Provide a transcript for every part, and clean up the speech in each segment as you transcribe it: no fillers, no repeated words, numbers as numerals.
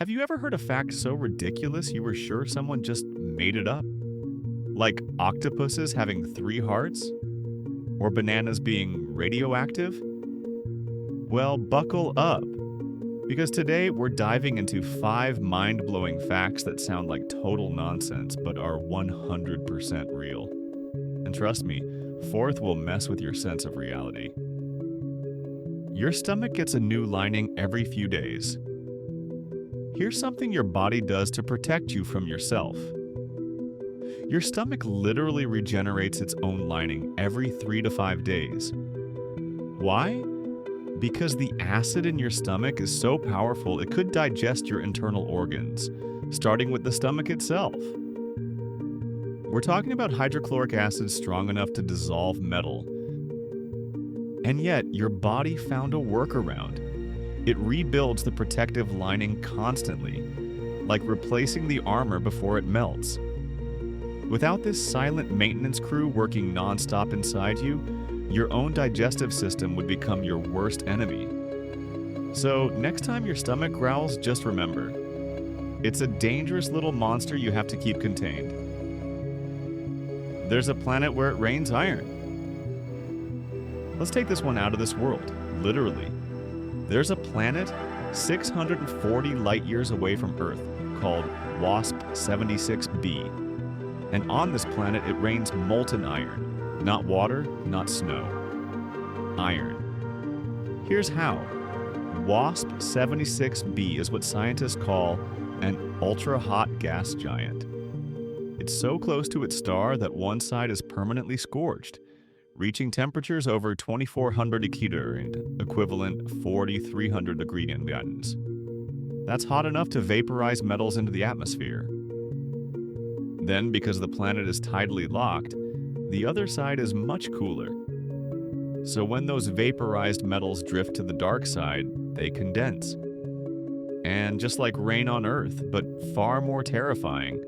Have you ever heard a fact so ridiculous you were sure someone just made it up? Like octopuses having three hearts? Or bananas being radioactive? Well, buckle up, because today we're diving into 5 mind-blowing facts that sound like total nonsense but are 100% real. And trust me, fourth will mess with your sense of reality. Your stomach gets a new lining every few days. Here's something your body does to protect you from yourself. Your stomach literally regenerates its own lining every 3 to 5 days. Why? Because the acid in your stomach is so powerful it could digest your internal organs, starting with the stomach itself. We're talking about hydrochloric acid strong enough to dissolve metal. And yet, your body found a workaround. It rebuilds the protective lining constantly, like replacing the armor before it melts. Without this silent maintenance crew working nonstop inside you, your own digestive system would become your worst enemy. So, next time your stomach growls, just remember, it's a dangerous little monster you have to keep contained. There's a planet where it rains iron. Let's take this one out of this world, literally. There's a planet 640 light years away from Earth called WASP 76b. And on this planet, it rains molten iron. Not water, not snow. Iron. Here's how. WASP 76b is what scientists call an ultra-hot gas giant. It's so close to its star that one side is permanently scorched, reaching temperatures over 2400 Kelvin, equivalent 4300 degree Kelvin. That's hot enough to vaporize metals into the atmosphere. Then, because the planet is tidally locked, the other side is much cooler. So when those vaporized metals drift to the dark side, they condense. And just like rain on Earth, but far more terrifying,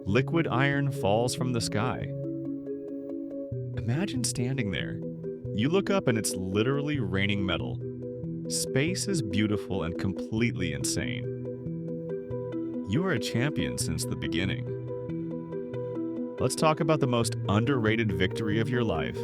liquid iron falls from the sky. Imagine standing there. You look up and it's literally raining metal. Space is beautiful and completely insane. You are a champion since the beginning. Let's talk about the most underrated victory of your life.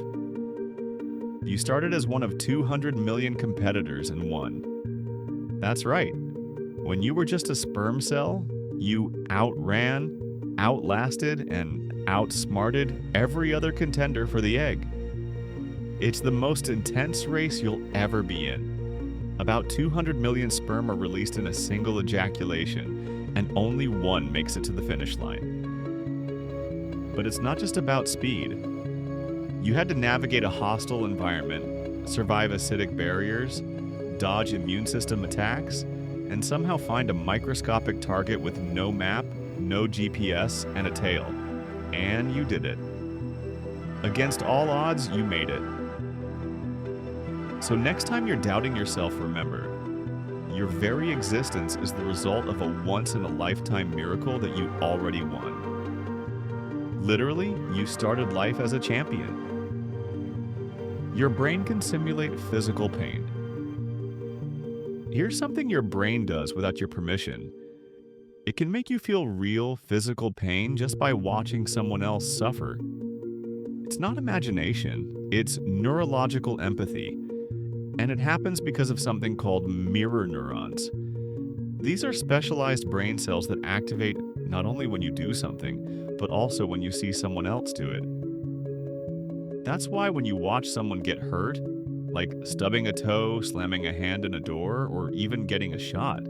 You started as one of 200 million competitors and won. That's right. When you were just a sperm cell, you outran, outlasted, and outsmarted every other contender for the egg. It's the most intense race you'll ever be in. About 200 million sperm are released in a single ejaculation, and only one makes it to the finish line. But it's not just about speed. You had to navigate a hostile environment, survive acidic barriers, dodge immune system attacks, and somehow find a microscopic target with no map, no GPS, and a tail. And you did it. Against all odds, you made it. So next time you're doubting yourself, remember, your very existence is the result of a once-in-a-lifetime miracle that you already won. Literally, you started life as a champion. Your brain can simulate physical pain. Here's something your brain does without your permission. It can make you feel real physical pain just by watching someone else suffer. It's not imagination, it's neurological empathy. And it happens because of something called mirror neurons. These are specialized brain cells that activate not only when you do something, but also when you see someone else do it. That's why when you watch someone get hurt, like stubbing a toe, slamming a hand in a door, or even getting a shot,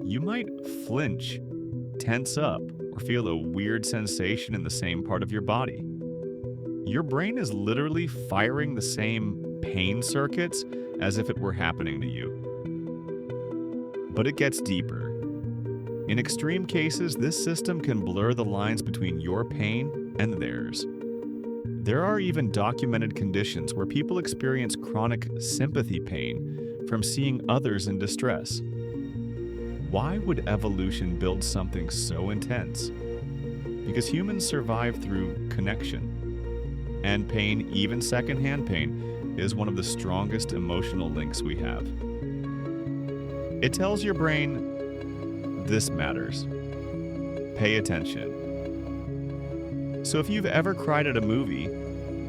you might flinch, tense up, or feel a weird sensation in the same part of your body. Your brain is literally firing the same pain circuits as if it were happening to you. But it gets deeper. In extreme cases, this system can blur the lines between your pain and theirs. There are even documented conditions where people experience chronic sympathy pain from seeing others in distress. Why would evolution build something so intense? Because humans survive through connection. And pain, even secondhand pain, is one of the strongest emotional links we have. It tells your brain, this matters. Pay attention. So if you've ever cried at a movie,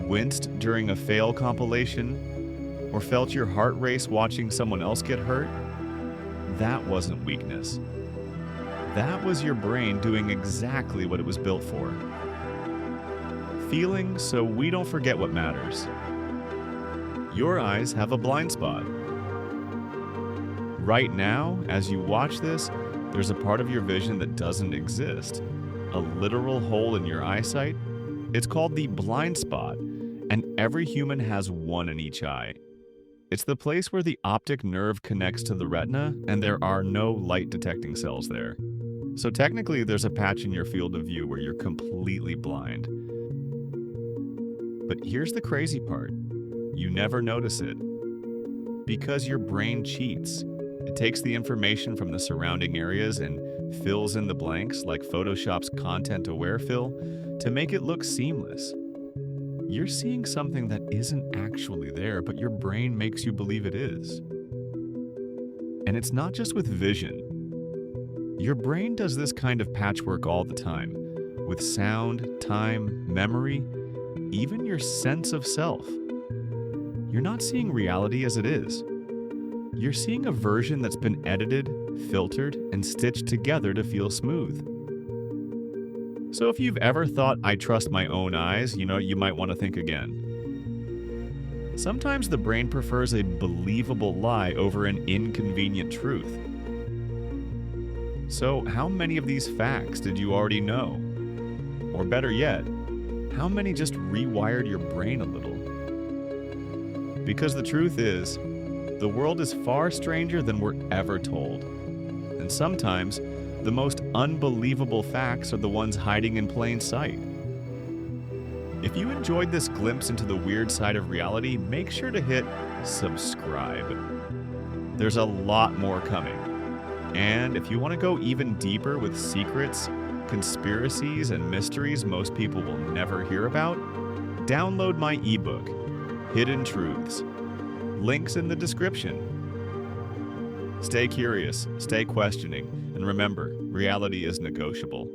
winced during a fail compilation, or felt your heart race watching someone else get hurt, that wasn't weakness. That was your brain doing exactly what it was built for. Feeling so we don't forget what matters. Your eyes have a blind spot. Right now, as you watch this, there's a part of your vision that doesn't exist. A literal hole in your eyesight. It's called the blind spot, and every human has one in each eye. It's the place where the optic nerve connects to the retina, and there are no light detecting cells there. So technically, there's a patch in your field of view where you're completely blind. But here's the crazy part. You never notice it. Because your brain cheats. It takes the information from the surrounding areas and fills in the blanks like Photoshop's content-aware fill to make it look seamless. You're seeing something that isn't actually there, but your brain makes you believe it is. And it's not just with vision. Your brain does this kind of patchwork all the time, with sound, time, memory, even your sense of self. You're not seeing reality as it is. You're seeing a version that's been edited, filtered, and stitched together to feel smooth. So if you've ever thought, I trust my own eyes, you might want to think again. Sometimes the brain prefers a believable lie over an inconvenient truth. So how many of these facts did you already know? Or better yet, how many just rewired your brain a little? Because the truth is, the world is far stranger than we're ever told. And sometimes, the most unbelievable facts are the ones hiding in plain sight. If you enjoyed this glimpse into the weird side of reality, make sure to hit subscribe. There's a lot more coming. And if you want to go even deeper with secrets, conspiracies, and mysteries most people will never hear about, download my ebook, Hidden Truths. Links in the description. Stay curious, stay questioning, and remember, reality is negotiable.